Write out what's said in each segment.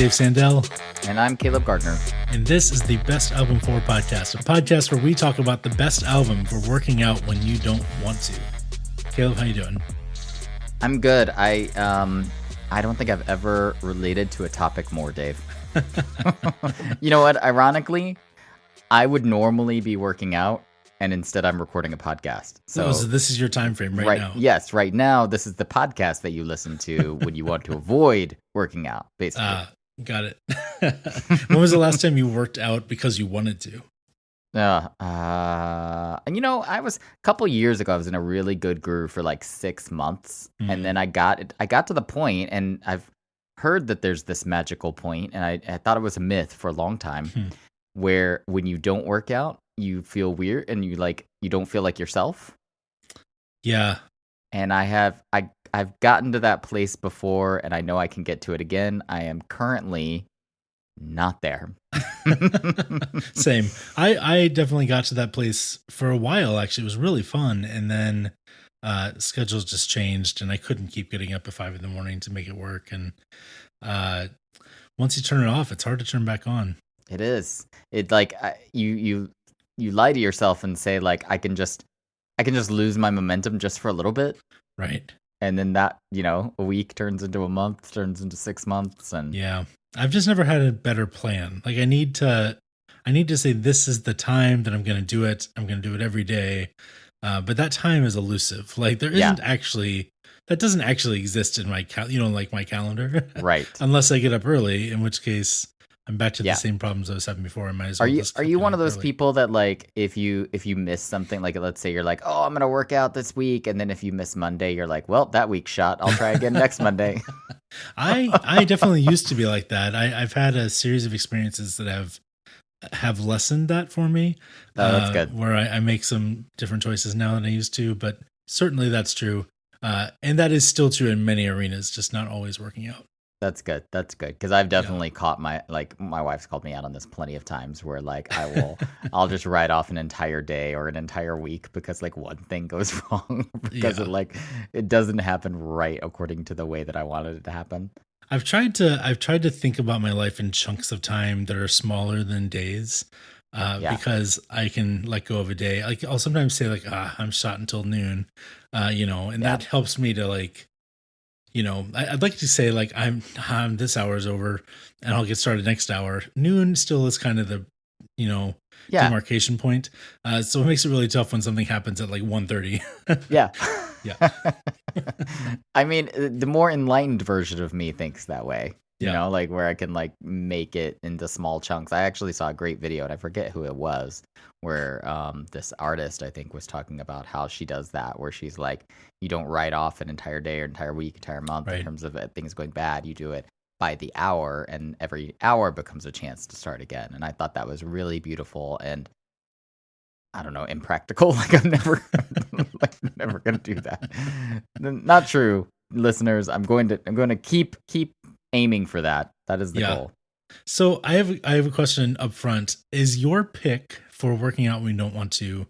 Dave Sandell. And I'm Caleb Gardner. And this is the Best Album For podcast, a podcast where we talk about the best album for working out when you don't want to. Caleb, how you doing? I'm good. I don't think I've ever related to a topic more, Dave. You know what? Ironically, I would normally be working out, and instead I'm recording a podcast. So this is your time frame right now. Yes, right now, this is the podcast that you listen to when you want to avoid working out, basically. Got it. When was the last time you worked out because you wanted to? And I was a couple years ago, I was in a really good groove for like 6 months. And then I got to the point, and I've heard that there's this magical point, and I thought it was a myth for a long time, where when you don't work out, you feel weird and you don't feel like yourself. Yeah. And I've gotten to that place before, and I know I can get to it again. I am currently not there. Same. I definitely got to that place for a while, actually. It was really fun. And then schedules just changed, and I couldn't keep getting up at 5 a.m. to make it work. And once you turn it off, it's hard to turn back on. It is. It you lie to yourself and say like I can just lose my momentum just for a little bit. Right. And then that, a week turns into a month, turns into 6 months. And yeah, I've just never had a better plan. Like I need to say, this is the time that I'm going to do it. I'm going to do it every day. But that time is elusive. Like there isn't actually, that doesn't actually exist in my, my calendar. Right. Unless I get up early, in which case I'm back to the same problems I was having before. I might as well. Are you one of those people that like if you miss something, like let's say you're like, oh, I'm gonna work out this week, and then if you miss Monday, you're like, well, that week's shot. I'll try again next Monday. I definitely used to be like that. I've had a series of experiences that have lessened that for me. Oh, that's good. Where I make some different choices now than I used to, but certainly that's true. And that is still true in many arenas, just not always working out. That's good. Because I've definitely caught my wife's called me out on this plenty of times where like I'll just write off an entire day or an entire week because like one thing goes wrong because it doesn't happen right according to the way that I wanted it to happen. I've tried to think about my life in chunks of time that are smaller than days. Because I can let go of a day. Like I'll sometimes say like, I'm shot until noon, that helps me to like, I'd like to say like I'm this hour's over and I'll get started next hour. Noon still is kind of the, demarcation point. So it makes it really tough when something happens at like 1:30. Yeah. Yeah. I mean, the more enlightened version of me thinks that way. Yeah. Where I can like make it into small chunks. I actually saw a great video and I forget who it was where this artist I think was talking about how she does that, where she's like, you don't write off an entire day or entire week, entire month in terms of things going bad. You do it by the hour, and every hour becomes a chance to start again. And I thought that was really beautiful and I don't know, impractical. Like I'm never gonna do that. Not true, listeners. I'm going to keep aiming for that. That is the goal. So I have a question up front. Is your pick for working out when you don't want to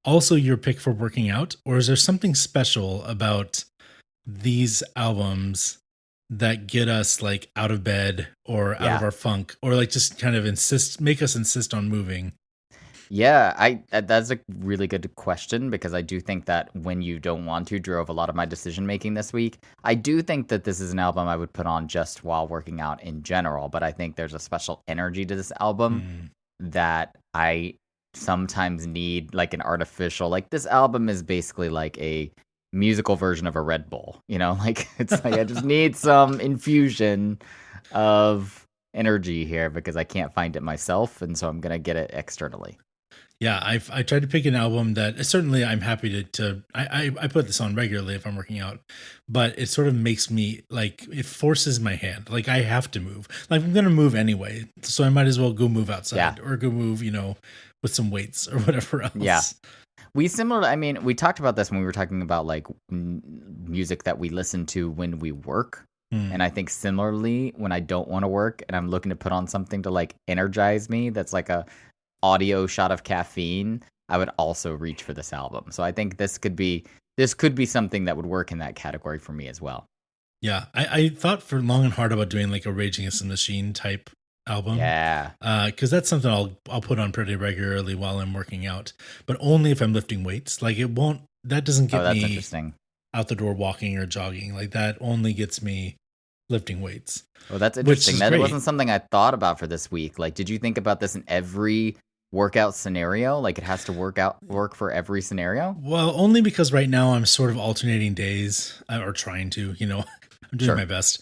also your pick for working out, or is there something special about these albums that get us like out of bed or out of our funk, or like just kind of make us insist on moving? Yeah, that's a really good question because I do think that When You Don't Want To drove a lot of my decision making this week. I do think that this is an album I would put on just while working out in general, but I think there's a special energy to this album that I sometimes need, like an artificial, like this album is basically like a musical version of a Red Bull, like it's like I just need some infusion of energy here because I can't find it myself, and so I'm going to get it externally. Yeah, I tried to pick an album that certainly I'm happy I put this on regularly if I'm working out, but it sort of makes me like, it forces my hand. Like I have to move. Like I'm going to move anyway. So I might as well go move outside or go move, with some weights or whatever else. Yeah. We talked about this when we were talking about like music that we listen to when we work. And I think similarly, when I don't want to work and I'm looking to put on something to like energize me, that's like a audio shot of caffeine, I would also reach for this album. So I think this could be something that would work in that category for me as well. Yeah, I thought for long and hard about doing like a Rage Against the Machine type album, Yeah. because that's something I'll put on pretty regularly while I'm working out, but only if I'm lifting weights. Like it won't that doesn't Oh, get that's me interesting. out the door walking or jogging. Like that only gets me lifting weights, Well, that's which interesting. is That great. wasn't something I thought about for this week. Like, did you think about this in every workout scenario? Like, it has to work for every scenario? Well, only because right now I'm sort of alternating days, or trying to, I'm doing my Sure. best.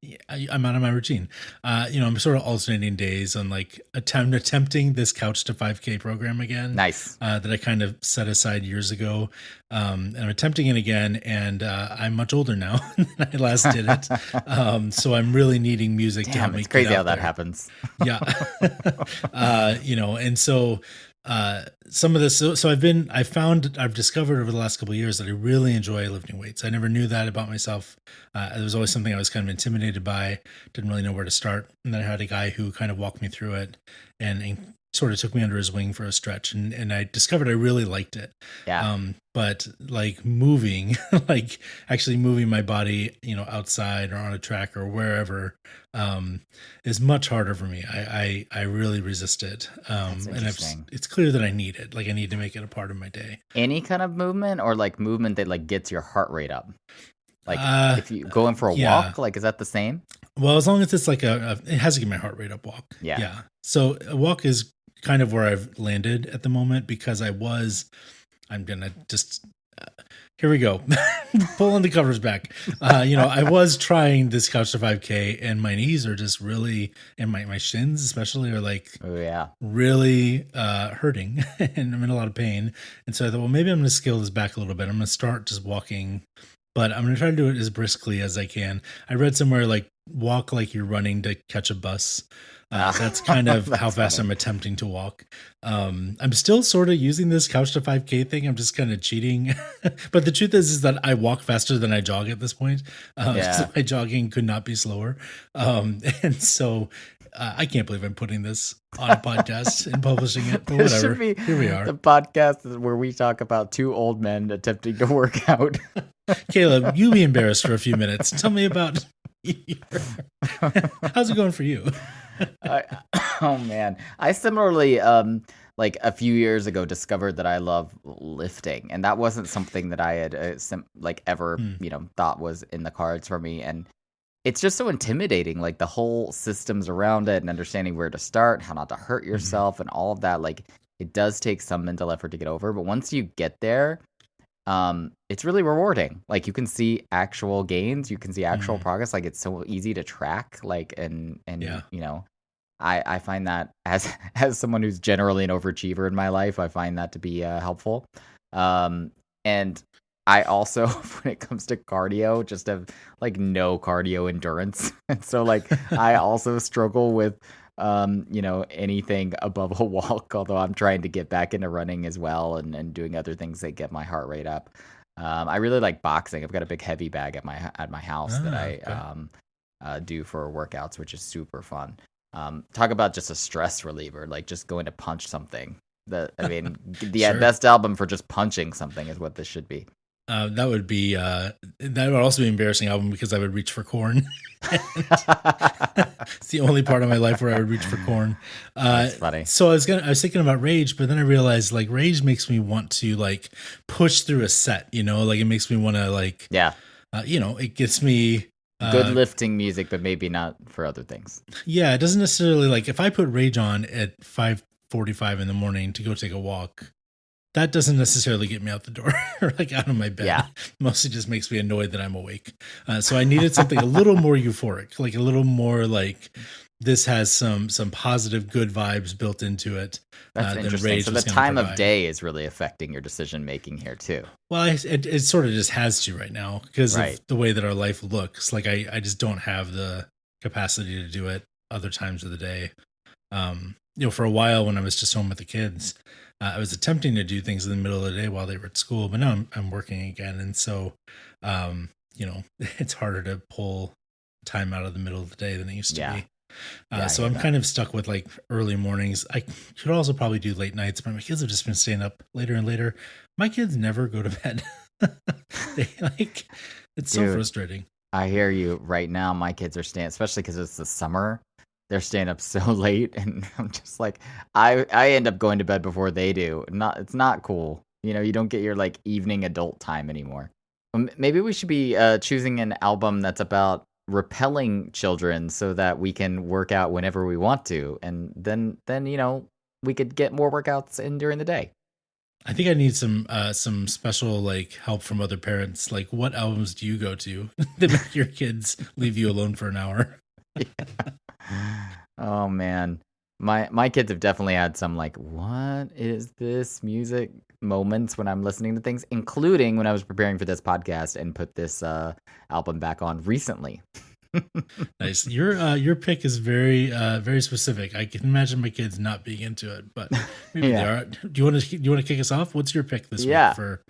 Yeah, I'm out of my routine. I'm sort of alternating days on like attempting this couch to 5K program again, Nice. that I kind of set aside years ago. And I'm attempting it again, and I'm much older now than I last did it. So I'm really needing music to help Damn, me it's get crazy how out that there. happens. Yeah. And so some of this so I've discovered over the last couple of years that I really enjoy lifting weights. I never knew that about myself. It was always something I was kind of intimidated by, didn't really know where to start. And then I had a guy who kind of walked me through it and sort of took me under his wing for a stretch, and I discovered I really liked it. Yeah. But like moving, like actually moving my body, outside or on a track or wherever, is much harder for me. I really resist it. That's And interesting. it's clear that I need it. Like I need to make it a part of my day. Any kind of movement or like movement that like gets your heart rate up? Like Uh, if you going for a yeah. walk, like is that the same? Well, as long as it's like it has to get my heart rate up walk. Yeah. Yeah. So a walk is kind of where I've landed at the moment because I'm gonna just here we go. Pulling the covers back. I was trying this couch to 5K, and my knees are just really, and my shins especially are like Oh yeah. really hurting, and I'm in a lot of pain. And so I thought, well, maybe I'm going to scale this back a little bit. I'm going to start just walking, but I'm going to try to do it as briskly as I can. I read somewhere like walk like you're running to catch a bus. That's kind of how That's fast funny. I'm attempting to walk. I'm still sort of using this couch to 5K thing. I'm just kind of cheating. But the truth is that I walk faster than I jog at this point. So Yeah. my jogging could not be slower. And so I can't believe I'm putting this on a podcast and publishing it, but This should whatever. be Here we the are. podcast where we talk about two old men attempting to work out. Caleb, you be embarrassed for a few minutes. Tell me about how's it going for you? I, oh man, I similarly like a few years ago discovered that I love lifting, and that wasn't something that I had like ever Hmm. thought was in the cards for me. And it's just so intimidating, like the whole systems around it and understanding where to start, how not to hurt Mhm. yourself, and all of that. Like it does take some mental effort to get over, but once you get there, it's really rewarding. Like you can see actual gains, you can see actual Mhm. progress. Like it's so easy to track. Like and Yeah. I find that as as someone who's generally an overachiever in my life, I find that to be helpful. And I also, when it comes to cardio, just have like no cardio endurance, and so like I also struggle with anything above a walk. Although I'm trying to get back into running as well and doing other things that get my heart rate up. I really like boxing. I've got a big heavy bag at my house that I Okay. do for workouts, which is super fun. Talk about just a stress reliever, like just going to punch something. I mean, the Sure. best album for just punching something is what this should be. That would also be an embarrassing album because I would reach for corn. It's the only part of my life where I would reach for corn. That's funny. So I was thinking about Rage, but then I realized like Rage makes me want to like push through a set, like it makes me want to like, Yeah, it gets me, good lifting music, but maybe not for other things. yeah, it doesn't necessarily like if I put Rage on at 5:45 in the morning to go take a walk, that doesn't necessarily get me out the door or like out of my bed. Yeah. Mostly just makes me annoyed that I'm awake. So I needed something a little more euphoric, like a little more like this has some positive, good vibes built into it. That's Than interesting. Rage So the was going to time of provide. day is really affecting your decision making here too. Well, it sort of just has to right now because Right. of the way that our life looks. Like I just don't have the capacity to do it other times of the day. For a while when I was just home with the kids, I was attempting to do things in the middle of the day while they were at school, but now I'm working again, and so it's harder to pull time out of the middle of the day than it used to Yeah. be. Yeah, I So hear I'm that. kind of stuck with like early mornings. I could also probably do late nights, but my kids have just been staying up later and later. My kids never go to bed. They like it's so Dude, frustrating. I hear you. Right now, my kids are staying, especially because it's the summer. They're staying up so late, and I'm just like, I end up going to bed before they do. It's not cool. You don't get your like evening adult time anymore. Maybe we should be choosing an album that's about repelling children so that we can work out whenever we want to, and then we could get more workouts in during the day. I think I need some special like help from other parents. Like, what albums do you go to that make your kids leave you alone for an hour? Yeah. Oh man, my kids have definitely had some like, what is this music moments when I'm listening to things, including when I was preparing for this podcast and put this album back on recently. Nice. Your pick is very specific. I can imagine my kids not being into it, but maybe they are. Do you want to kick us off? What's your pick this week for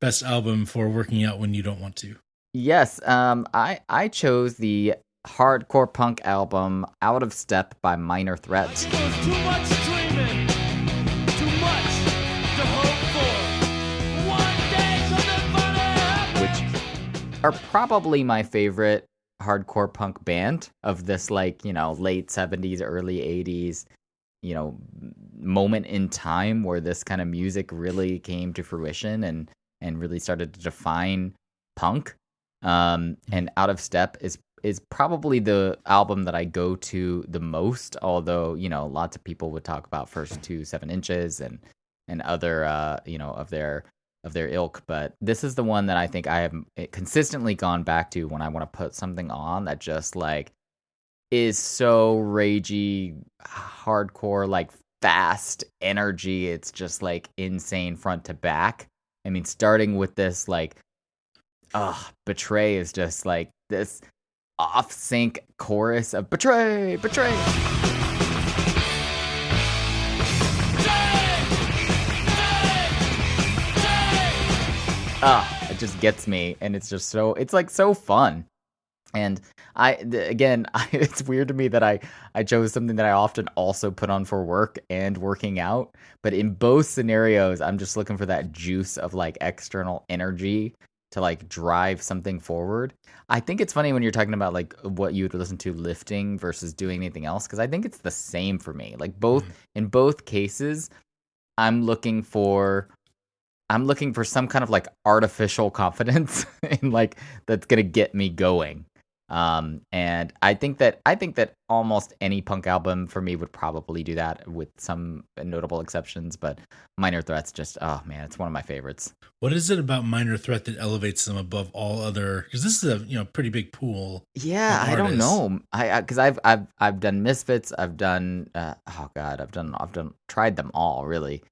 best album for working out when you don't want to? Yes. I chose the hardcore punk album Out of Step by Minor Threat. Too much dreaming, too much to hope for. One day something funny happens. Which are probably my favorite hardcore punk band of this like late 70s early 80s moment in time where this kind of music really came to fruition and really started to define punk. And Out of Step is probably the album that I go to the most, although lots of people would talk about First to 7 Inches and other of their ilk, but this is the one that I think I have consistently gone back to when I want to put something on that just like is so ragey, hardcore, like fast energy. It's just like insane front to back. I mean, starting with this like, Betray is just like this off sync chorus of Betray, Betray. It just gets me, and it's just it's like so fun. And it's weird to me that I chose something that I often also put on for work and working out, but in both scenarios, I'm just looking for that juice of like external energy to like drive something forward. I think it's funny when you're talking about like what you would listen to lifting versus doing anything else, because I think it's the same for me. Like in both cases, I'm looking for some kind of like artificial confidence in like that's gonna get me going. And I think that almost any punk album for me would probably do that, with some notable exceptions. But Minor Threat's just, oh man, it's one of my favorites. What is it about Minor Threat that elevates them above all other? Because this is a pretty big pool. Yeah, I don't know. Because I've done Misfits. I've done I've tried them all really,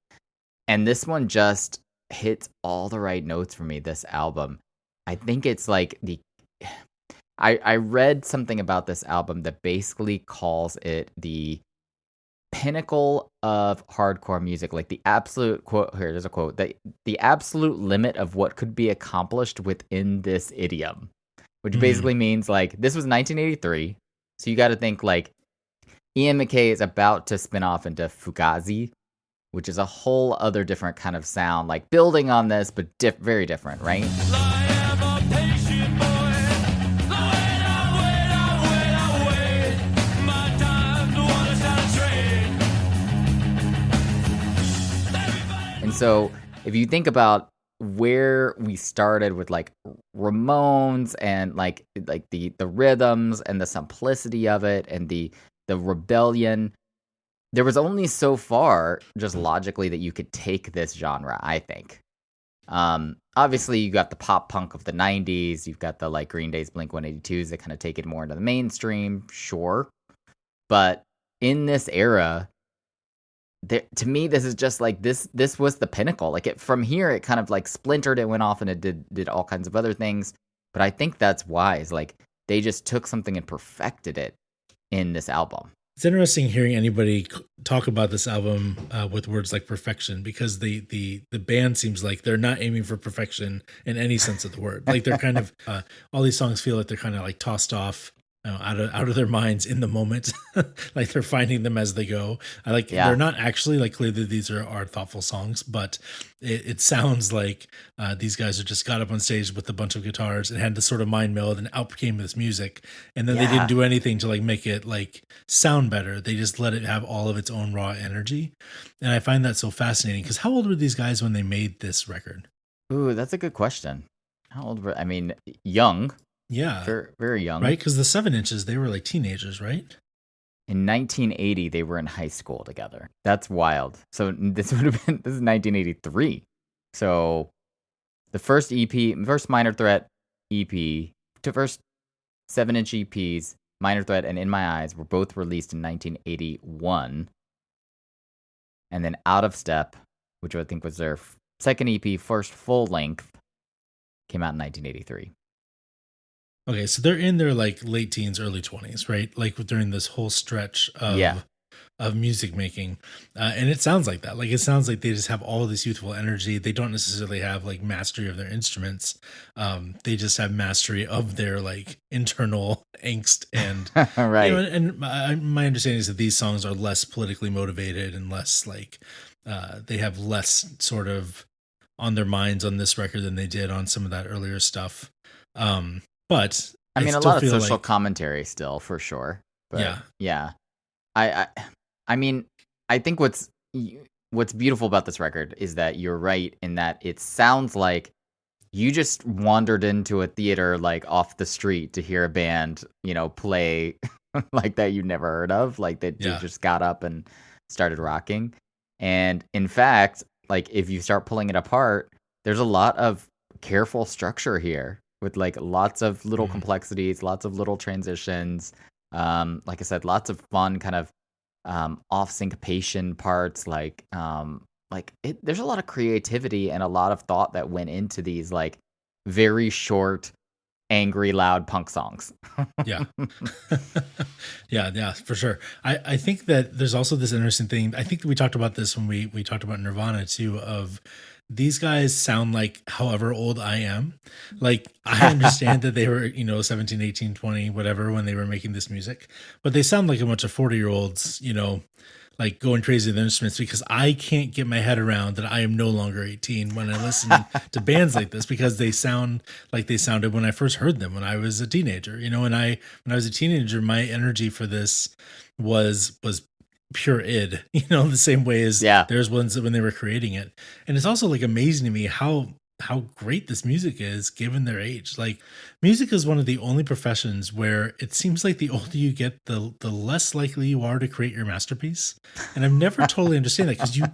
and this one just hits all the right notes for me. This album, I think it's like I read something about this album that basically calls it the pinnacle of hardcore music, like the absolute quote. Here, there's a quote, that the absolute limit of what could be accomplished within this idiom, which basically means like this was 1983, so you got to think like Ian MacKaye is about to spin off into Fugazi, which is a whole other different kind of sound, like building on this, but very different, right? And so if you think about where we started with like Ramones and like the rhythms and the simplicity of it and the rebellion, there was only so far just logically that you could take this genre, I think. Obviously you got the pop punk of the 90s, you've got the like Green Day's Blink-182s that kind of take it more into the mainstream, sure. But in this era, to me, this is just like this was the pinnacle. Like from here, it kind of like splintered. It went off and it did all kinds of other things. But I think that's wise. Like they just took something and perfected it in this album. It's interesting hearing anybody talk about this album with words like perfection, because the band seems like they're not aiming for perfection in any sense of the word. Like they're kind of all these songs feel like they're kind of like tossed off out of their minds in the moment. Like they're finding them as they go. They're not actually like clearly these are thoughtful songs, but it sounds like these guys are just got up on stage with a bunch of guitars and had this sort of mind meld and out came this music. And then they didn't do anything to like make it like sound better. They just let it have all of its own raw energy. And I find that so fascinating because how old were these guys when they made this record? Ooh, that's a good question. How old were, young. Yeah. Very, very young. Right? Because the 7 inches, they were like teenagers, right? In 1980, they were in high school together. That's wild. So this is 1983. So the first EP, first Minor Threat EP, to first 7-inch EPs, Minor Threat and In My Eyes, were both released in 1981. And then Out of Step, which I think was their second EP, first full length, came out in 1983. Okay, so they're in their like late teens, early 20s, right? Like during this whole stretch of music making. And it sounds like that. Like it sounds like they just have all this youthful energy. They don't necessarily have like mastery of their instruments. They just have mastery of their like internal angst and right. My understanding is that these songs are less politically motivated and less like they have less sort of on their minds on this record than they did on some of that earlier stuff. But a lot of social commentary still, for sure. But yeah. I think what's beautiful about this record is that you're right in that it sounds like you just wandered into a theater like off the street to hear a band, play like that you never heard of, like that you just got up and started rocking. And in fact, like if you start pulling it apart, there's a lot of careful structure here with like lots of little complexities, lots of little transitions. Like I said, lots of fun kind of off syncopation parts. There's a lot of creativity and a lot of thought that went into these like very short, angry, loud punk songs. yeah, for sure. I think that there's also this interesting thing. I think that we talked about this when we talked about Nirvana too, of these guys sound like however old I am. Like I understand that they were, 17, 18, 20, whatever, when they were making this music, but they sound like a bunch of 40-year-olds, like going crazy with their instruments, because I can't get my head around that I am no longer 18 when I listen to bands like this, because they sound like they sounded when I first heard them when I was a teenager, when I was a teenager, my energy for this was pure id, the same way as there's ones when they were creating it. And it's also like amazing to me how great this music is given their age. Like music is one of the only professions where it seems like the older you get, the less likely you are to create your masterpiece. And I've never totally understand that, because you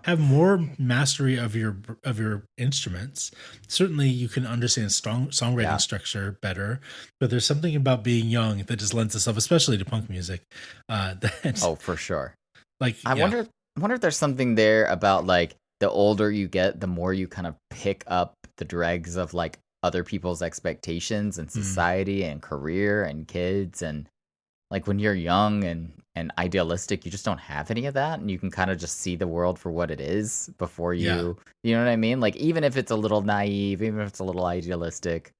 have more mastery of your instruments. Certainly you can understand songwriting structure better, but there's something about being young that just lends itself, especially to punk music. For sure. Like I wonder if there's something there about like the older you get, the more you kind of pick up the dregs of like other people's expectations and society and career and kids. And like when you're young and idealistic, you just don't have any of that. And you can kind of just see the world for what it is before you know what I mean? Like even if it's a little naive, even if it's a little idealistic,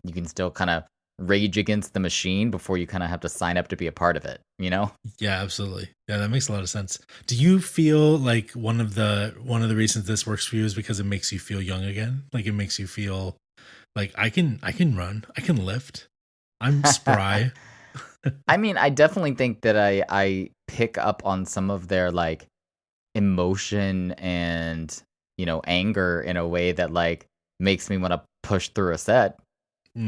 you can still kind of rage against the machine before you kind of have to sign up to be a part of it, Yeah, absolutely. Yeah, that makes a lot of sense. Do you feel like one of the reasons this works for you is because it makes you feel young again? Like it makes you feel like I can run, I can lift, I'm spry. I definitely think that I pick up on some of their like emotion and anger in a way that like makes me want to push through a set.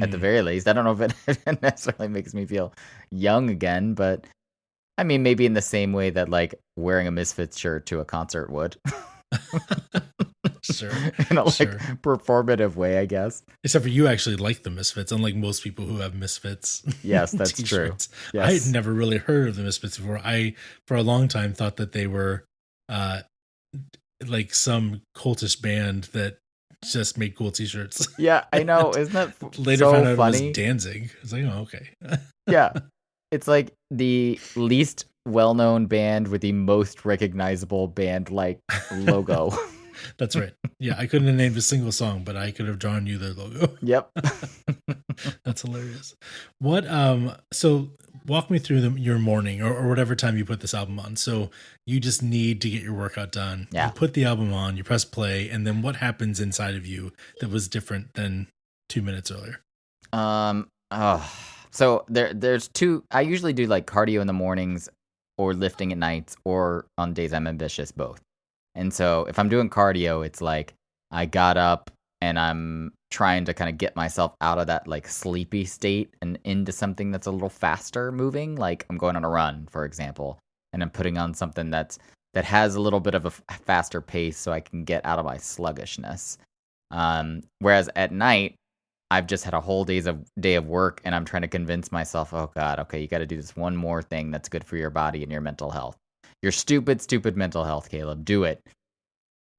At the very least, I don't know if it necessarily makes me feel young again, but maybe in the same way that like wearing a Misfits shirt to a concert would. Sure. In a performative way, I guess. Except for you actually like the Misfits, unlike most people who have Misfits. Yes, that's true. Yes. I had never really heard of the Misfits before. I, for a long time, thought that they were like some cultish band that just made cool t-shirts. Yeah, I know. Isn't that later so found out funny? It was Danzig. I was like, oh, okay. Yeah. It's like the least well-known band with the most recognizable band like logo. That's right. Yeah, I couldn't have named a single song, but I could have drawn you their logo. Yep. That's hilarious. What so walk me through your morning or whatever time you put this album on. So you just need to get your workout done. Yeah. You put the album on, you press play, and then what happens inside of you that was different than 2 minutes earlier? So there's two. I usually do like cardio in the mornings or lifting at nights, or on days I'm ambitious, both. And so if I'm doing cardio, it's like I got up and I'm trying to kind of get myself out of that like sleepy state and into something that's a little faster moving. Like I'm going on a run, for example, and I'm putting on something that has a little bit of a faster pace so I can get out of my sluggishness. Whereas at night, I've just had a whole day of work, and I'm trying to convince myself, oh God, okay, you got to do this one more thing that's good for your body and your mental health. Your stupid mental health, Caleb. Do it.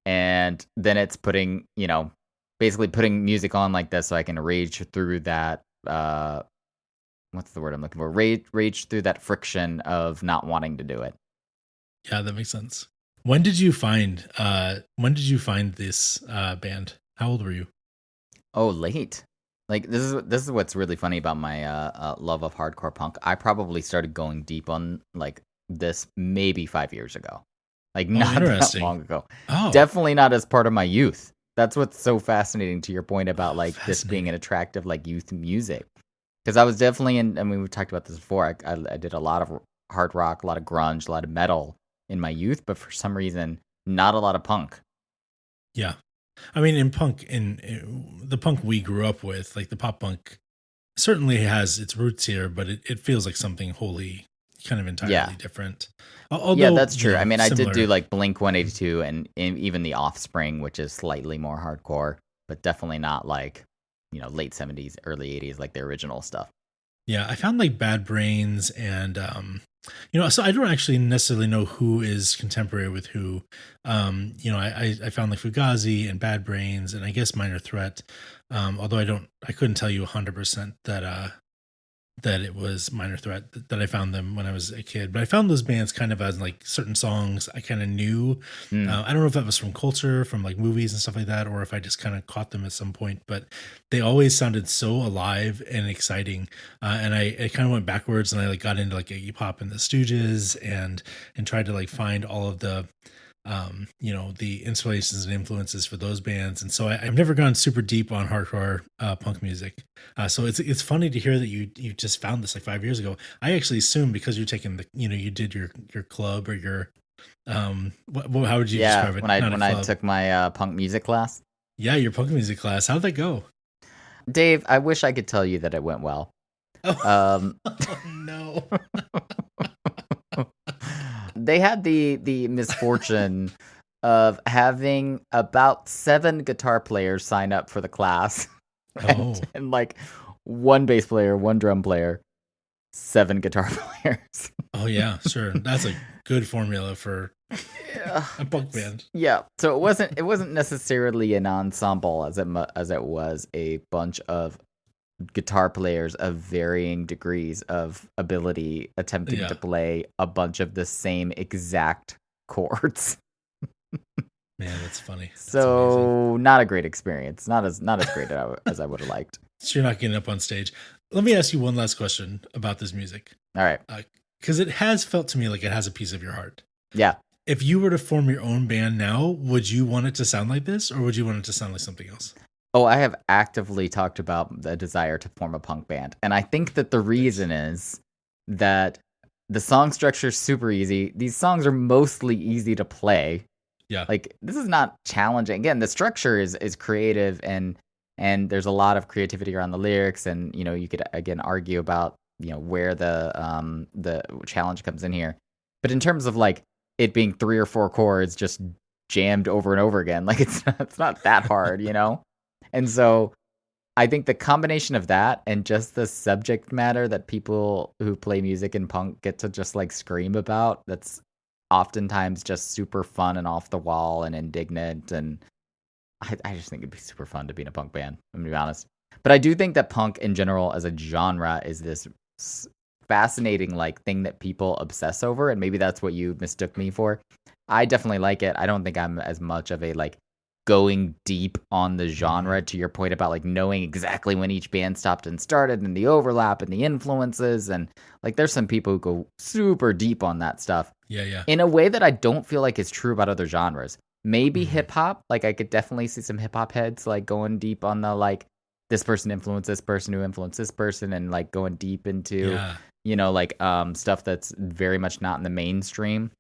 And then it's basically putting music on like this so I can rage through that. What's the word I'm looking for? Rage through that friction of not wanting to do it. Yeah, that makes sense. When did you find this band? How old were you? Oh, late. Like this is what's really funny about my love of hardcore punk. I probably started going deep on like this maybe 5 years ago. Like not that long ago. Oh. Definitely not as part of my youth. That's what's so fascinating to your point about like this being an attractive like youth music. Because I was definitely in. I mean, we've talked about this before. I did a lot of hard rock, a lot of grunge, a lot of metal in my youth, but for some reason, not a lot of punk. Yeah. I mean, in the punk we grew up with, like the pop punk certainly has its roots here, but it feels like something wholly kind of entirely different. Although, yeah, that's true. I mean, similar. I did do like Blink-182 and even The Offspring, which is slightly more hardcore, but definitely not like, late 70s, early 80s, like the original stuff. Yeah, I found like Bad Brains and so I don't actually necessarily know who is contemporary with who. I found like Fugazi and Bad Brains and I guess Minor Threat. Although I couldn't tell you 100% that it was Minor Threat that I found them when I was a kid. But I found those bands kind of as like certain songs I kind of knew. I don't know if that was from culture, from like movies and stuff like that, or if I just kind of caught them at some point. But they always sounded so alive and exciting. And I kind of went backwards and I like got into like Iggy Pop and the Stooges and tried to like find all of the the inspirations and influences for those bands. And so I've never gone super deep on hardcore punk music. So it's funny to hear that you just found this like 5 years ago. I actually assume because you're taking you did your club or your how would you describe it? When I took my punk music class. Yeah, your punk music class. How'd that go? Dave, I wish I could tell you that it went well. Oh, no. They had the misfortune of having about 7 guitar players sign up for the class. And like 1 bass player, 1 drum player, 7 guitar players. Oh yeah, sure. That's a good formula for a punk band. Yeah. So it wasn't necessarily an ensemble as it was a bunch of guitar players of varying degrees of ability attempting to play a bunch of the same exact chords. Man, that's funny. That's so amazing. Not a great experience. Not as great as I would have liked. So you're not getting up on stage. Let me ask you one last question about this music. All right. Because it has felt to me like it has a piece of your heart. Yeah. If you were to form your own band now, would you want it to sound like this or would you want it to sound like something else? Oh, I have actively talked about the desire to form a punk band. And I think that the reason is that the song structure is super easy. These songs are mostly easy to play. Yeah. Like, this is not challenging. Again, the structure is creative and there's a lot of creativity around the lyrics. And, you could, again, argue about, where the challenge comes in here. But in terms of, like, it being 3 or 4 chords just jammed over and over again, like, it's not that hard, And so I think the combination of that and just the subject matter that people who play music in punk get to just like scream about, that's oftentimes just super fun and off the wall and indignant. And I just think it'd be super fun to be in a punk band, I'm gonna be honest. But I do think that punk in general as a genre is this fascinating like thing that people obsess over. And maybe that's what you mistook me for. I definitely like it. I don't think I'm as much of a like going deep on the genre, to your point about like knowing exactly when each band stopped and started and the overlap and the influences. And like there's some people who go super deep on that stuff. Yeah. In a way that I don't feel like is true about other genres. Maybe hip hop. Like I could definitely see some hip hop heads like going deep on the like this person influenced this person who influenced this person, and like going deep into like stuff that's very much not in the mainstream.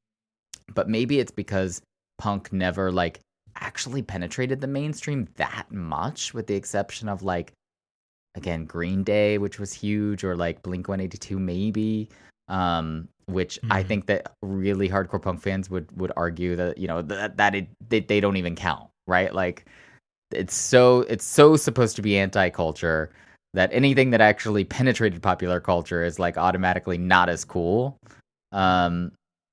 But maybe it's because punk never like actually penetrated the mainstream that much, with the exception of like, again, Green Day, which was huge, or like Blink-182 maybe, which I think that really hardcore punk fans would argue that, you know, they don't even count, right? Like it's so supposed to be anti-culture that anything that actually penetrated popular culture is like automatically not as cool.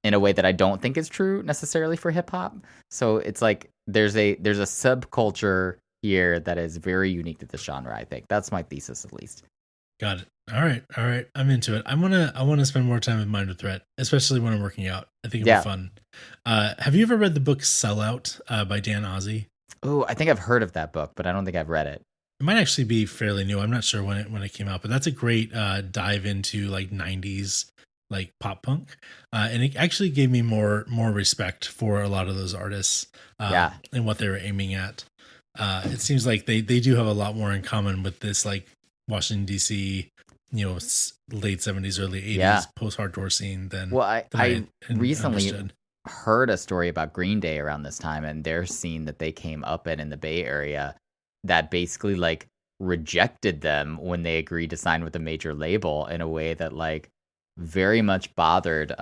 In a way that I don't think is true necessarily for hip hop. So it's like there's a subculture here that is very unique to this genre, I think. That's my thesis, at least. Got it. All right. I'm into it. I want to spend more time with Minor Threat, especially when I'm working out. I think it'll be fun. Have you ever read the book Sellout by Dan Ozzie? Oh, I think I've heard of that book, but I don't think I've read it. It might actually be fairly new. I'm not sure when it came out, but that's a great dive into like 90s like pop punk, and it actually gave me more respect for a lot of those artists and what they were aiming at. It seems like they do have a lot more in common with this like Washington DC, you know, late 70s early 80s post-hardcore scene than I recently heard a story about Green Day around this time, and their scene that they came up in the Bay Area that basically like rejected them when they agreed to sign with a major label in a way that like very much bothered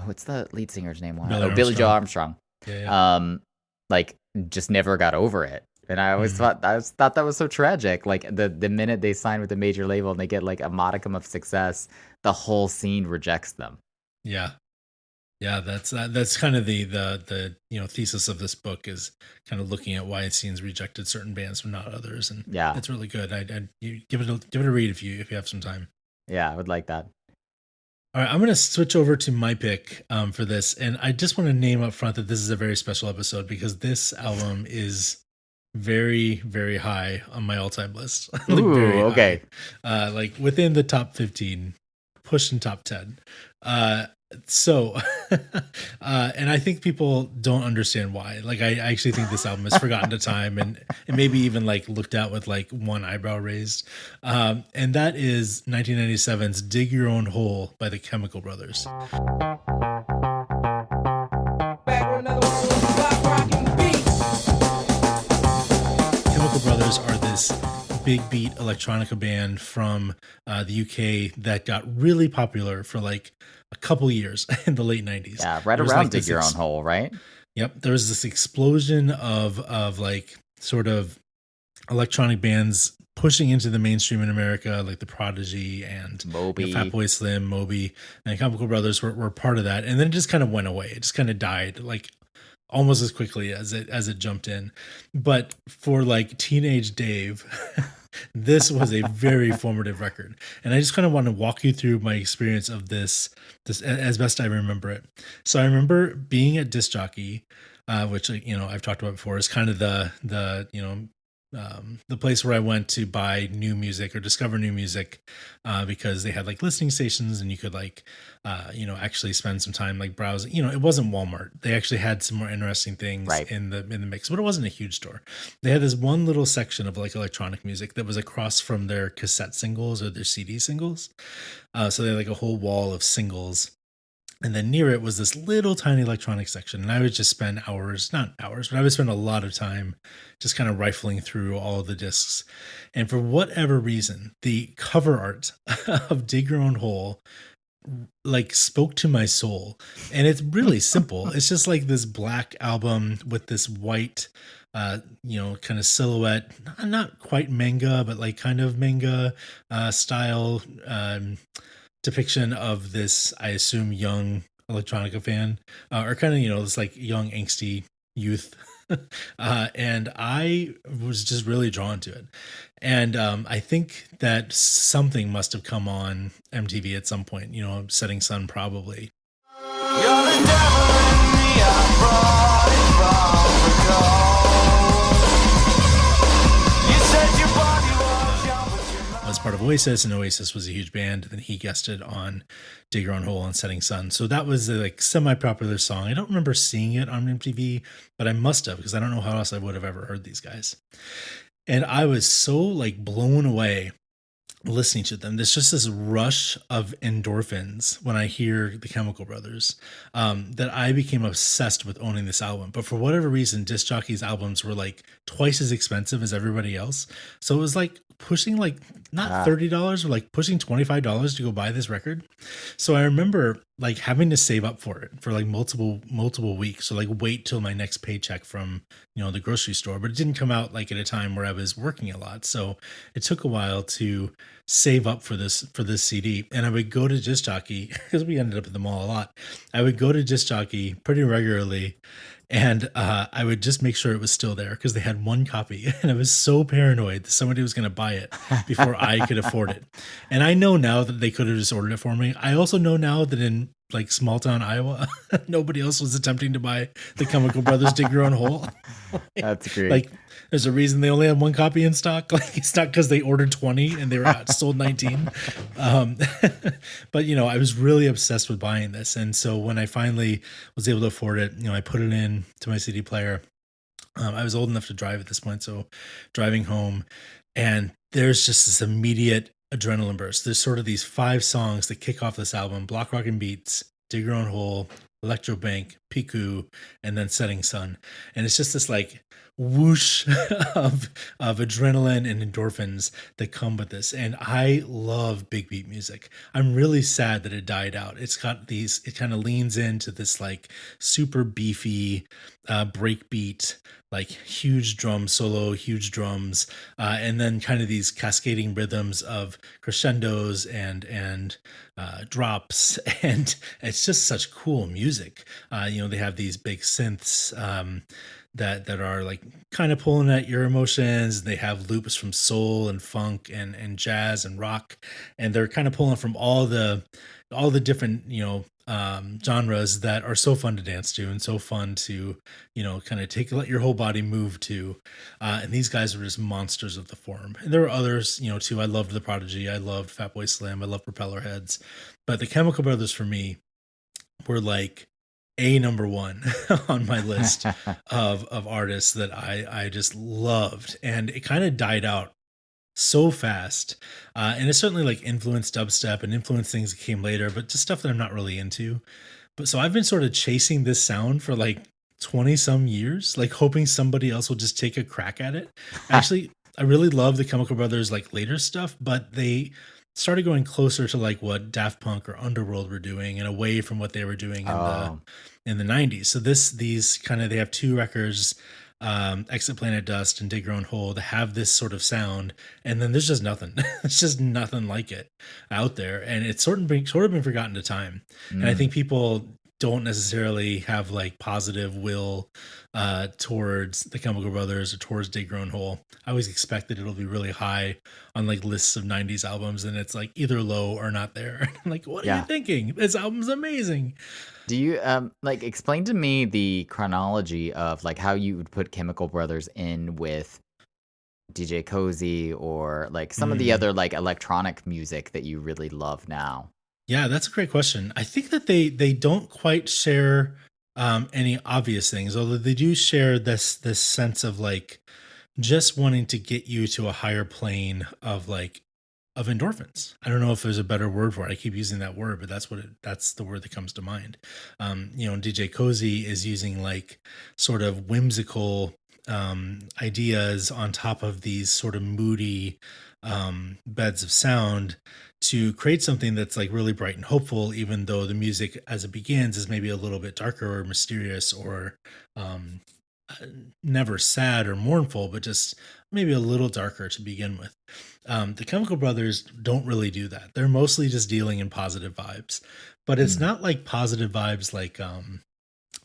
what's the lead singer's name? Billy Joe Armstrong. Like just never got over it. And I always thought that was so tragic. Like the minute they sign with a major label and they get like a modicum of success, the whole scene rejects them. Yeah, that's kind of the you know thesis of this book, is kind of looking at why scenes rejected certain bands but not others, and it's really good. I'd give it a read if you have some time. Yeah, I would like that. All right, I'm going to switch over to my pick for this, and I just want to name up front that this is a very special episode because this album is very, very high on my all-time list. Like Ooh, okay. Like within the top 15, pushing top 10. So, and I think people don't understand why. Like, I actually think this album is forgotten to time and maybe even like looked at with like one eyebrow raised. And that is 1997's Dig Your Own Hole by the Chemical Brothers. Chemical Brothers are this big beat electronica band from the UK that got really popular for like a couple years in the late 90s. Yeah, right around like Dig Your Own Hole, right? Yep. There was this explosion of like sort of electronic bands pushing into the mainstream in America, like the Prodigy and Moby, Fatboy Slim, Moby, and Chemical Brothers were part of that. And then it just kind of went away. It just kind of died like almost as quickly as it jumped in. But for like teenage Dave, this was a very formative record. And I just kind of want to walk you through my experience of this as best I remember it. So I remember being at Disc Jockey, which, you know, I've talked about before, is kind of the you know, the place where I went to buy new music or discover new music, because they had like listening stations and you could like, you know, actually spend some time like browsing. You know, it wasn't Walmart. They actually had some more interesting things in the mix, but it wasn't a huge store. They had this one little section of like electronic music that was across from their cassette singles or their CD singles. So they had like a whole wall of singles. And then near it was this little tiny electronic section. And I would just spend hours, not hours, but I would spend a lot of time just kind of rifling through all of the discs. And for whatever reason, the cover art of Dig Your Own Hole like spoke to my soul. And it's really simple. It's just like this black album with this white, you know, kind of silhouette, not quite manga, but like kind of manga style depiction of this, I assume, young electronica fan, or kind of, you know, this like young angsty youth. And I was just really drawn to it. And I think that something must have come on MTV at some point, you know, Setting Sun probably. You're the devil in me, I brought it from the cold. of Oasis, and Oasis was a huge band. Then he guested on Dig Your Own Hole and Setting Sun. So that was a like semi-popular song. I don't remember seeing it on MTV, but I must have, because I don't know how else I would have ever heard these guys. And I was so like blown away listening to them. There's just this rush of endorphins when I hear the Chemical Brothers, that I became obsessed with owning this album. But for whatever reason, disc jockeys' albums were like twice as expensive as everybody else. So it was like pushing like not $30, or like pushing $25 to go buy this record. So I remember like having to save up for it for like multiple weeks. So like wait till my next paycheck from, the grocery store, but it didn't come out like at a time where I was working a lot. So it took a while to save up for this CD. And I would go to Disc Jockey, because we ended up at the mall a lot. I would go to Disc Jockey pretty regularly, and I would just make sure it was still there, because they had one copy, and I was so paranoid that somebody was going to buy it before I could afford it. And I know now that they could have just ordered it for me. I also know now that in like small town Iowa, nobody else was attempting to buy the Chemical Brothers Dig Your Own Hole. That's great. Like, there's a reason they only had one copy in stock. Like, it's not because they ordered 20 and they were sold 19. But I was really obsessed with buying this. And so when I finally was able to afford it, I put it in to my CD player. I was old enough to drive at this point, so driving home, and there's just this immediate adrenaline burst. There's sort of these 5 songs that kick off this album: Block Rockin' Beats, Dig Your Own Hole, Electrobank, Piku, and then Setting Sun. And it's just this like whoosh of adrenaline and endorphins that come with this. And I love big beat music. I'm really sad that it died out. It's got these, it kind of leans into this like super beefy break beat, like huge drum solo, huge drums, and then kind of these cascading rhythms of crescendos and drops, and it's just such cool music. They have these big synths that are like kind of pulling at your emotions. They have loops from soul and funk and jazz and rock, and they're kind of pulling from all the different genres that are so fun to dance to and so fun to kind of let your whole body move to. And these guys are just monsters of the form. And there were others too. I loved the Prodigy, I loved Fatboy Slim, I loved Propeller Heads, but the Chemical Brothers for me were like a number one on my list of artists that I just loved. And it kind of died out so fast, and it certainly like influenced dubstep and influenced things that came later, but just stuff that I'm not really into. But so I've been sort of chasing this sound for like 20 some years, like hoping somebody else will just take a crack at it. Actually, I really love the Chemical Brothers like later stuff, but they started going closer to like what Daft Punk or Underworld were doing, and away from what they were doing in the 90s. So these kind of, they have 2 records, Exit Planet Dust and Dig Your Own Hole, to have this sort of sound, and then there's just nothing. It's just nothing like it out there, and it's sort of been forgotten to time. And I think people don't necessarily have like positive will towards the Chemical Brothers or towards Dig Your Own Hole. I always expect that it'll be really high on like lists of 90s albums, and it's like either low or not there. I'm like, what are you thinking? This album's amazing. Do you like explain to me the chronology of like how you would put Chemical Brothers in with DJ Cozy or like some of the other like electronic music that you really love now? Yeah, that's a great question. I think that they don't quite share any obvious things, although they do share this sense of like just wanting to get you to a higher plane of endorphins. I don't know if there's a better word for it. I keep using that word, but that's the word that comes to mind. DJ Cozy is using like sort of whimsical ideas on top of these sort of moody beds of sound to create something that's like really bright and hopeful, even though the music as it begins is maybe a little bit darker or mysterious or never sad or mournful, but just maybe a little darker to begin with. The Chemical Brothers don't really do that. They're mostly just dealing in positive vibes, but it's not like positive vibes like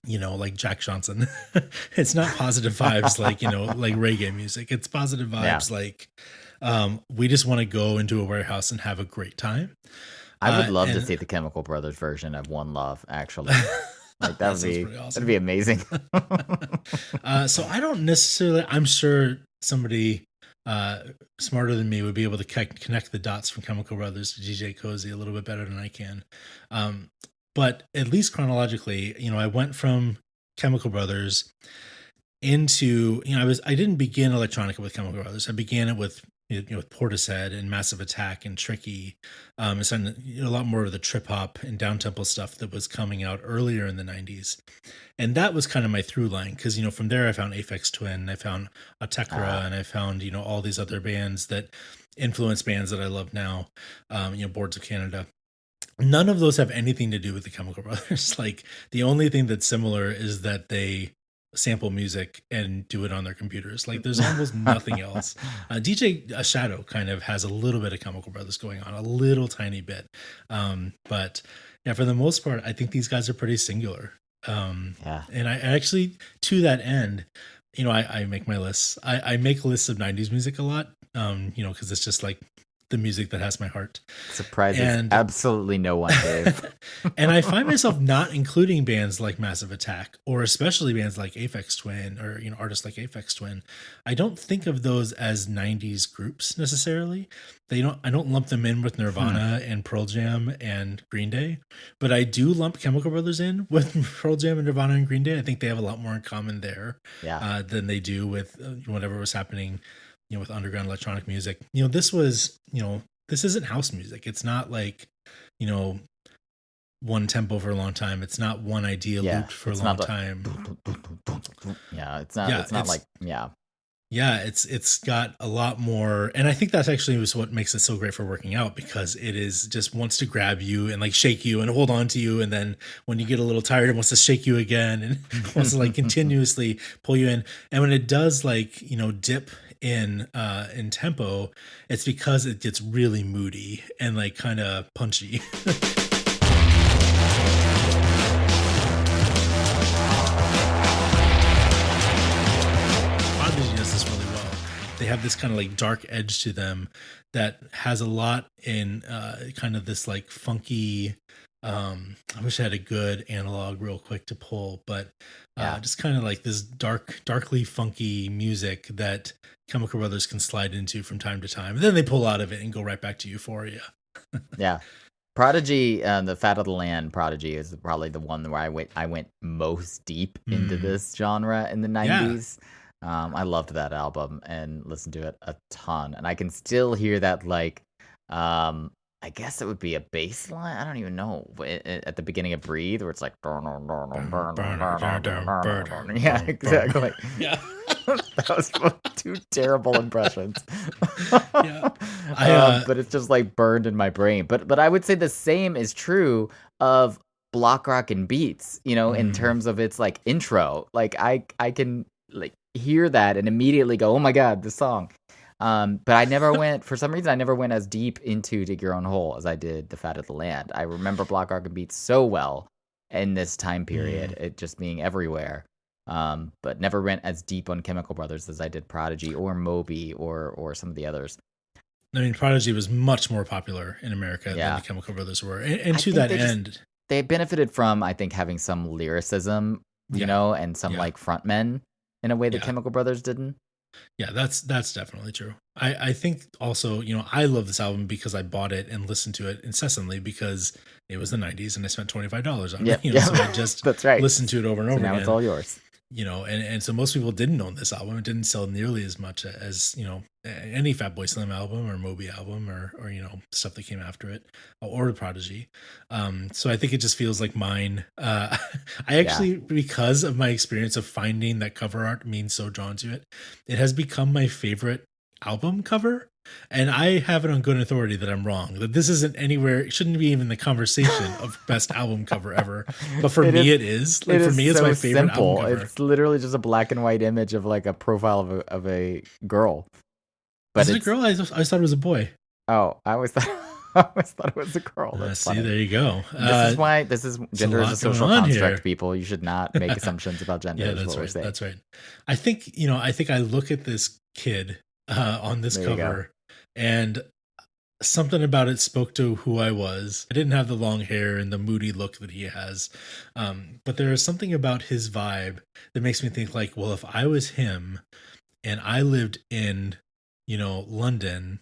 like Jack Johnson. It's not positive vibes like like reggae music. It's positive vibes like we just want to go into a warehouse and have a great time. I would love to see the Chemical Brothers version of One Love, actually. Like that would be awesome. That'd be amazing. So I don't necessarily, I'm sure somebody uh, smarter than me would be able to connect the dots from Chemical Brothers to DJ Cozy a little bit better than I can. But at least chronologically, I went from Chemical Brothers into, I didn't begin electronica with Chemical Brothers. I began it with with Portishead and Massive Attack and Tricky, and a lot more of the trip hop and downtempo stuff that was coming out earlier in the 90s. And that was kind of my through line, because from there I found Aphex Twin, I found Atekra, and I found all these other bands that influence bands that I love now, Boards of Canada. None of those have anything to do with the Chemical Brothers. Like, the only thing that's similar is that they sample music and do it on their computers. Like, there's almost nothing else. DJ Shadow kind of has a little bit of Chemical Brothers going on, a little tiny bit. But yeah, for the most part, I think these guys are pretty singular. And I actually, to that end, I make my lists. I make lists of 90s music a lot, because it's just like the music that has my heart. Surprises absolutely no one, Dave. And I find myself not including bands like Massive Attack, or especially bands like Aphex Twin, or artists like Aphex Twin. I don't think of those as 90s groups necessarily. I don't lump them in with Nirvana and Pearl Jam and Green Day, but I do lump Chemical Brothers in with Pearl Jam and Nirvana and Green Day. I think they have a lot more in common there than they do with whatever was happening with underground electronic music. This was, this isn't house music. It's not like, one tempo for a long time. It's not one idea looped for a long time. It's got a lot more, and I think that's actually was what makes it so great for working out, because it is just wants to grab you and like shake you and hold on to you, and then when you get a little tired, it wants to shake you again and wants to like continuously pull you in. And when it does like dip in tempo, it's because it gets really moody and like kind of punchy. Prodigy does this really well. They have this kind of like dark edge to them that has a lot in kind of this like funky, I wish I had a good analog real quick to pull, but just kind of like this darkly funky music that Chemical Brothers can slide into from time to time. And then they pull out of it and go right back to Euphoria. Yeah. Prodigy, the Fat of the Land Prodigy is probably the one where I went most deep into this genre in the 90s. I loved that album and listened to it a ton. And I can still hear that, like, I guess it would be a bass line. I don't even know. At the beginning of Breathe, where it's like, yeah, exactly. Yeah. That was two terrible impressions. But it's just like burned in my brain. But I would say the same is true of Block Rock and Beats, in terms of its like intro. Like I can like hear that and immediately go, oh my God, this song. But I never went, for some reason, I never went as deep into Dig Your Own Hole as I did The Fat of the Land. I remember Block Rock and Beats so well in this time period, it just being everywhere. But never went as deep on Chemical Brothers as I did Prodigy or Moby or some of the others. I mean, Prodigy was much more popular in America than the Chemical Brothers were. And to that end, they benefited from, I think, having some lyricism, and some like frontmen in a way that Chemical Brothers didn't. Yeah, that's definitely true. I think also, I love this album because I bought it and listened to it incessantly because it was the 90s and I spent $25 on it. So I just that's right. listened to it over and over now again. It's all yours. And so most people didn't own this album. It didn't sell nearly as much as, any Fatboy Slim album or Moby album or stuff that came after it, or Prodigy. So I think it just feels like mine. I actually, because of my experience of finding that cover art means so drawn to it, it has become my favorite album cover. And I have it on good authority that I'm wrong, that this isn't anywhere, it shouldn't be even the conversation of best album cover ever. But for me, it is. Like, for me, it's my favorite album cover. It's literally just a black and white image of like a profile of a girl. But is it a girl? I thought it was a boy. Oh, I always thought it was a girl. That's funny. There you go. This is gender is a social construct, here. People. You should not make assumptions about gender. Yeah, that's right. That's right. I think I look at this kid on this cover, and something about it spoke to who I was. I didn't have the long hair and the moody look that he has, but there is something about his vibe that makes me think like, well, if I was him and I lived in London,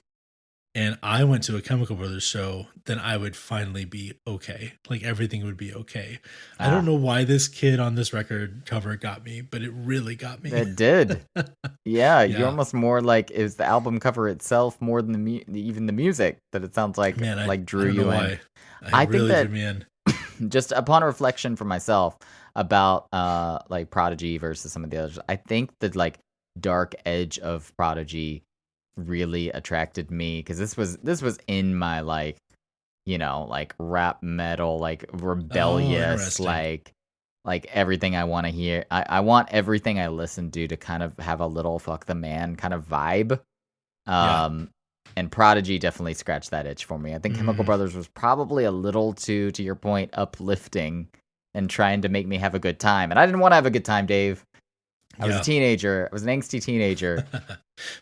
and I went to a Chemical Brothers show, then I would finally be okay. Like everything would be okay. I don't know why this kid on this record cover got me, but it really got me. It did. Yeah, you're almost more like is the album cover itself more than even the music that it sounds like drew you in. I really think that drew me in. Just upon reflection for myself about like Prodigy versus some of the others, I think that like dark edge of Prodigy really attracted me because this was in my like rap metal, like rebellious, like everything I want to hear. I want everything I listen to kind of have a little fuck the man kind of vibe. And Prodigy definitely scratched that itch for me. I think Chemical Brothers was probably a little too, to your point, uplifting and trying to make me have a good time. And I didn't want to have a good time, Dave. I was a teenager. I was an angsty teenager.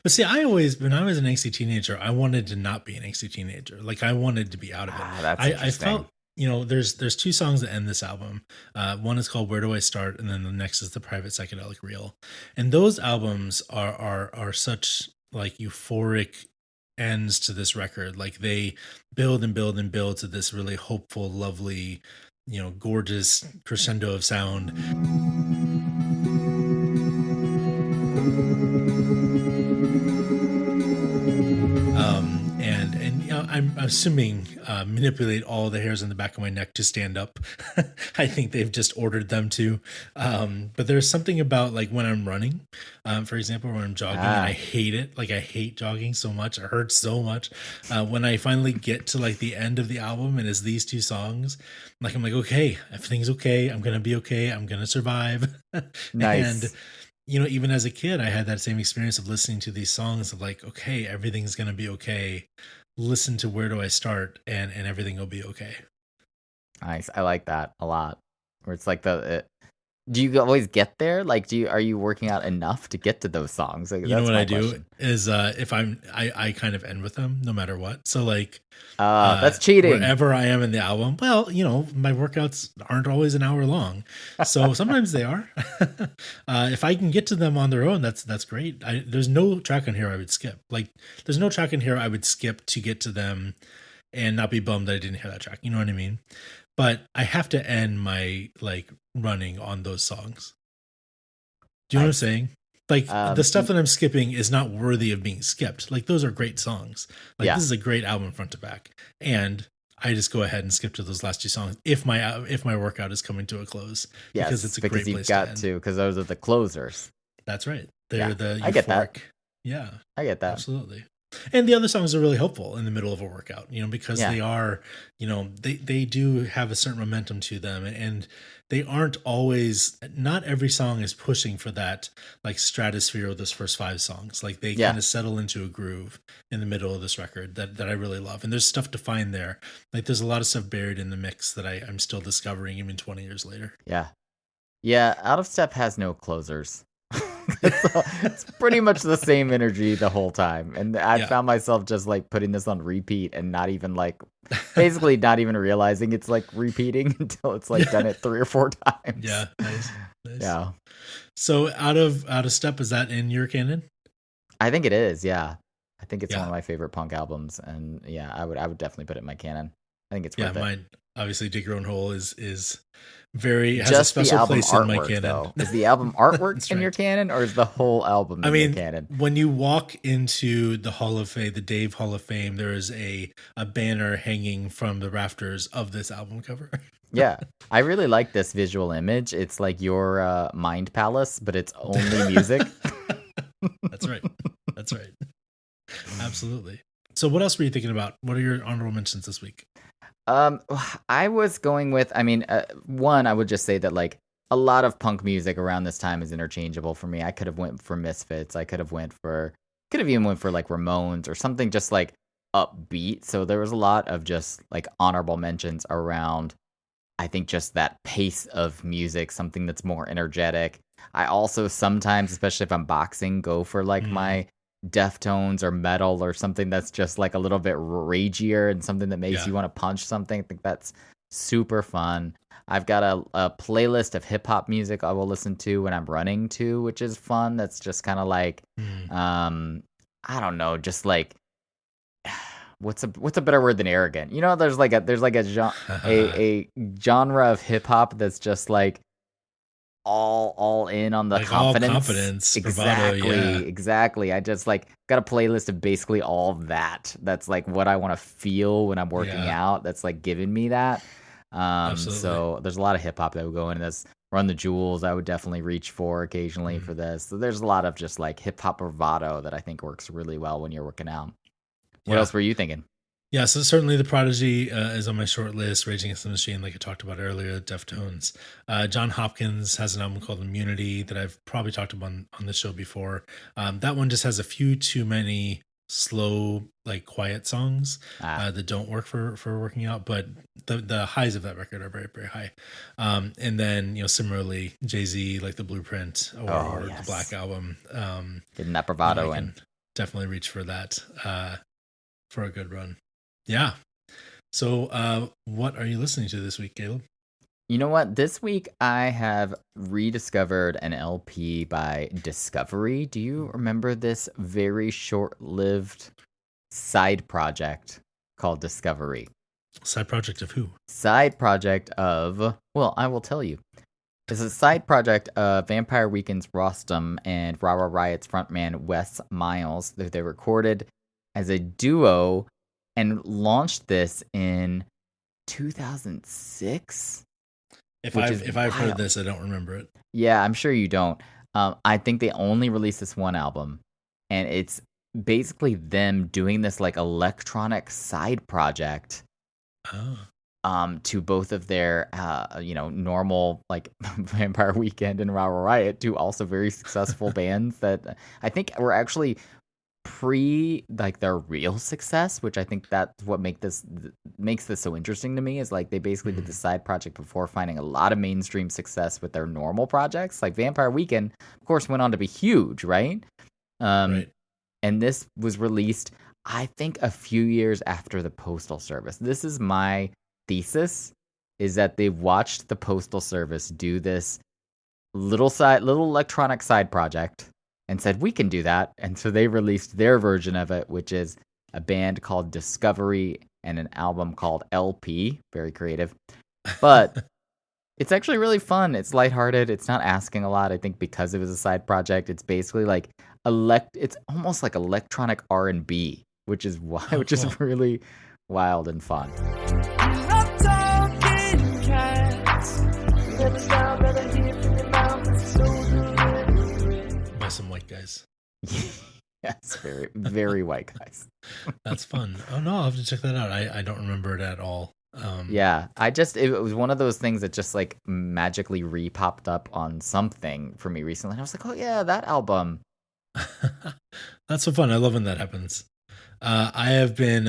But see, when I was an angsty teenager, I wanted to not be an angsty teenager. Like I wanted to be out of it. That's interesting. I felt, there's two songs that end this album. One is called Where Do I Start? And then the next is The Private Psychedelic Reel. And those albums are such like euphoric ends to this record. Like they build and build and build to this really hopeful, lovely, gorgeous crescendo of sound. I'm assuming manipulate all the hairs on the back of my neck to stand up. I think they've just ordered them to. But there's something about like when I'm running, for example, when I'm jogging, and I hate it. Like I hate jogging so much. It hurts so much. When I finally get to like the end of the album and it's these two songs, like I'm like, okay, everything's okay. I'm going to be okay. I'm going to survive. Nice. And even as a kid, I had that same experience of listening to these songs of like, okay, everything's going to be okay. Listen to Where Do I Start? And everything will be okay. Nice. I like that a lot. Where it's like do you always get there? Like, are you working out enough to get to those songs? Like, what I do is if I kind of end with them no matter what. So like, that's cheating. Wherever I am in the album, well, my workouts aren't always an hour long, so sometimes they are. If I can get to them on their own, that's great. There's no track on here I would skip. Like, there's no track in here I would skip to get to them, and not be bummed that I didn't hear that track. You know what I mean? But I have to end my like running on those songs. Do you know what I'm saying? Like the stuff that I'm skipping is not worthy of being skipped. Like those are great songs. Like this is a great album front to back. And I just go ahead and skip to those last two songs if my workout is coming to a close. Yes, because it's a great place to end. Because those are the closers. That's right. They're the euphoric. I get that. Yeah. I get that. Absolutely. And the other songs are really helpful in the middle of a workout, because they are, they do have a certain momentum to them, and they aren't always, not every song is pushing for that like stratosphere of those first five songs. Like they kind of settle into a groove in the middle of this record that I really love. And there's stuff to find there. Like there's a lot of stuff buried in the mix that I'm still discovering even 20 years later. Yeah. Yeah. Out of Step has no closers. It's pretty much the same energy the whole time, and I found myself just like putting this on repeat and not even like basically not even realizing it's like repeating until it's like done it 3 or 4 times. Yeah, nice. Yeah. So out of Step, is that in your canon? I think it is. Yeah, I think it's one of my favorite punk albums, and I would definitely put it in my canon. I think it's worth it. Mine obviously Dig Your Own Hole is has a special place in my canon. Though. Is the album artwork in your canon, or is the whole album in your canon? When you walk into the Hall of Fame, the Dave Hall of Fame, there is a banner hanging from the rafters of this album cover. Yeah, I really like this visual image. It's like your mind palace, but it's only music. That's right. Absolutely. So what else were you thinking about? What are your honorable mentions this week? I was going with, one, I would just say that like a lot of punk music around this time is interchangeable for me. I could have went for Misfits. I could have even went for like Ramones or something just like upbeat. So there was a lot of just like honorable mentions around, I think, just that pace of music, something that's more energetic. I also sometimes, especially if I'm boxing, go for like my Deftones or metal or something that's just like a little bit ragier and something that makes you want to punch something. I think that's super fun. I've got a playlist of hip hop music I will listen to when I'm running too, which is fun. That's just kind of like I don't know, just like what's a better word than arrogant? There's like a genre of hip hop that's just like all in on the Like all confidence. confidence, bravado, yeah. Exactly. I just like got a playlist of basically all of that. That's like what I want to feel when I'm working out. That's like giving me that. Absolutely. So there's a lot of hip hop that would go into this. Run the Jewels, I would definitely reach for occasionally for this. So there's a lot of just like hip hop bravado that I think works really well when you're working out. What else were you thinking? Yeah, so certainly the Prodigy is on my short list. Rage Against the Machine, like I talked about earlier, Deftones. John Hopkins has an album called Immunity that I've probably talked about on the show before. That one just has a few too many slow, like quiet songs that don't work for working out, but the highs of that record are very, very high. And then, similarly, Jay-Z, like the Blueprint or the Black Album. Getting that bravado in. Definitely reach for that for a good run. Yeah. So what are you listening to this week, Caleb? You know what? This week I have rediscovered an LP by Discovery. Do you remember this very short-lived side project called Discovery? Side project of who? Side project of, well, I will tell you. It's a side project of Vampire Weekend's Rostam and Rah Rah Riot's frontman Wes Miles. They recorded as a duo and launched this in 2006. If I've heard this, I don't remember it. Yeah, I'm sure you don't. I think they only released this one album, and it's basically them doing this like electronic side project. To both of their normal like Vampire Weekend and Rah Rah Riot, two also very successful bands that I think were actually pre like their real success, which I think that's what makes this so interesting to me, is like they basically did the side project before finding a lot of mainstream success with their normal projects. Like Vampire Weekend, of course, went on to be huge, right? Right. And this was released, I think, a few years after the Postal Service. This is my thesis, is that they've watched the Postal Service do this little electronic side project and said, we can do that. And so they released their version of it, which is a band called Discovery and an album called LP. Very creative. But it's actually really fun. It's lighthearted. It's not asking a lot. I think because it was a side project, it's basically like it's almost like electronic R&B, which is is really wild and fun. By some white guys. Yes, very, very white guys. That's fun. Oh no, I'll have to check that out. I don't remember it at all. Yeah, it was one of those things that just like magically re-popped up on something for me recently. And I was like, oh yeah, that album. That's so fun. I love when that happens. I have been,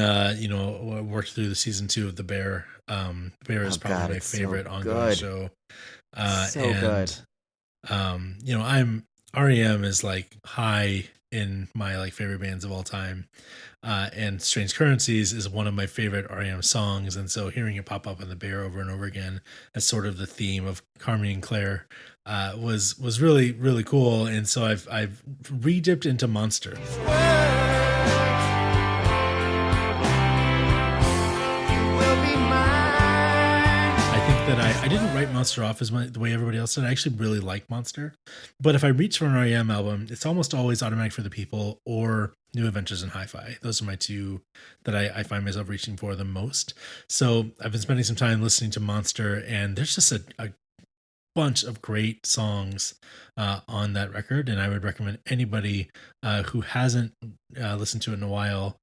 worked through the season 2 of The Bear. Bear is probably my favorite ongoing show. Good. REM is like high in my like favorite bands of all time. And Strange Currencies is one of my favorite REM songs. And so hearing it pop up on The Bear over and over again as sort of the theme of Carmine and Claire was really, really cool. And so I've re-dipped into Monster. That I didn't write Monster off the way everybody else did. I actually really like Monster. But if I reach for an REM album, it's almost always Automatic for the People or New Adventures in Hi-Fi. Those are my two that I find myself reaching for the most. So I've been spending some time listening to Monster, and there's just a bunch of great songs on that record. And I would recommend anybody who hasn't listened to it in a while,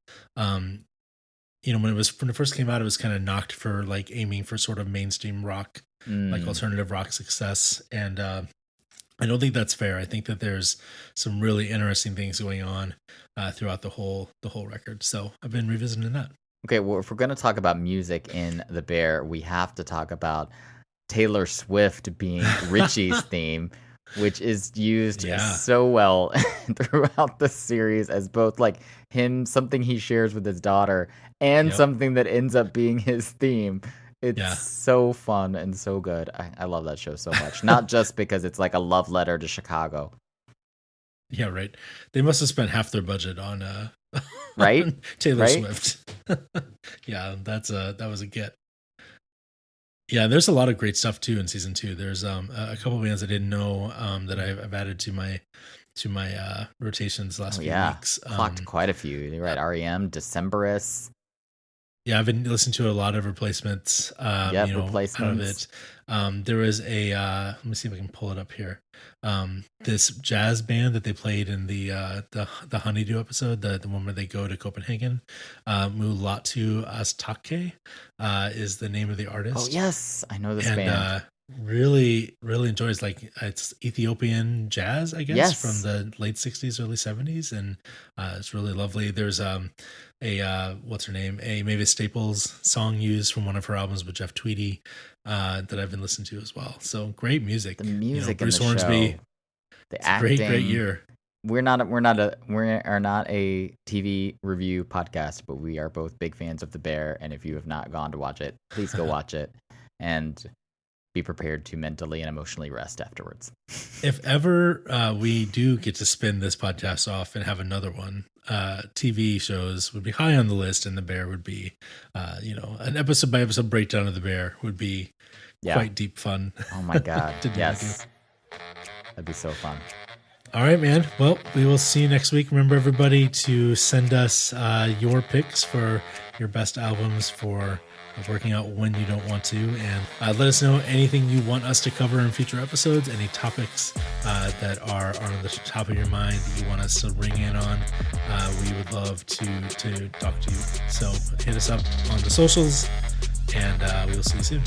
when it first came out, it was kind of knocked for like aiming for sort of mainstream rock, like alternative rock success. And I don't think that's fair. I think that there's some really interesting things going on throughout the whole record. So I've been revisiting that. Okay, well, if we're going to talk about music in The Bear, we have to talk about Taylor Swift being Richie's theme, which is used so well throughout the series as both like something he shares with his daughter and something that ends up being his theme. It's so fun and so good. I love that show so much. Not just because it's like a love letter to Chicago. Yeah, right. They must have spent half their budget on Right? on Taylor Right? Swift. Yeah, that was a get. Yeah, there's a lot of great stuff too in season 2. There's a couple of bands I didn't know that I've added to my rotations the last Oh few yeah, weeks. clocked quite a few. You're right. REM, Decemberists. Yeah, I've been listening to a lot of replacements. Yep, Out of replacements. it. There was a let me see if I can pull it up here. This jazz band that they played in the Honeydew episode, the one where they go to Copenhagen. Mulatu Astake is the name of the artist. Oh yes, I know this and band. really enjoys, like, it's Ethiopian jazz, I guess, Yes. from the late 60s, early 70s, and it's really lovely. There's a what's her name, a Mavis Staples song used from one of her albums with Jeff Tweedy that I've been listening to as well. So great music. The music Bruce in the Hornsby, show, the acting. great year. We are not a TV review podcast, but we are both big fans of The Bear. And if you have not gone to watch it, please go watch it and be prepared to mentally and emotionally rest afterwards. If ever we do get to spin this podcast off and have another one, TV shows would be high on the list, and The Bear would be, an episode by episode breakdown of The Bear would be quite deep fun. Oh my God. to Yes. That'd be so fun. All right, man. Well, we will see you next week. Remember, everybody, to send us your picks for your best albums for working out when you don't want to, and let us know anything you want us to cover in future episodes, any topics that are on the top of your mind that you want us to ring in on. We would love to talk to you. So hit us up on the socials, and we'll see you soon.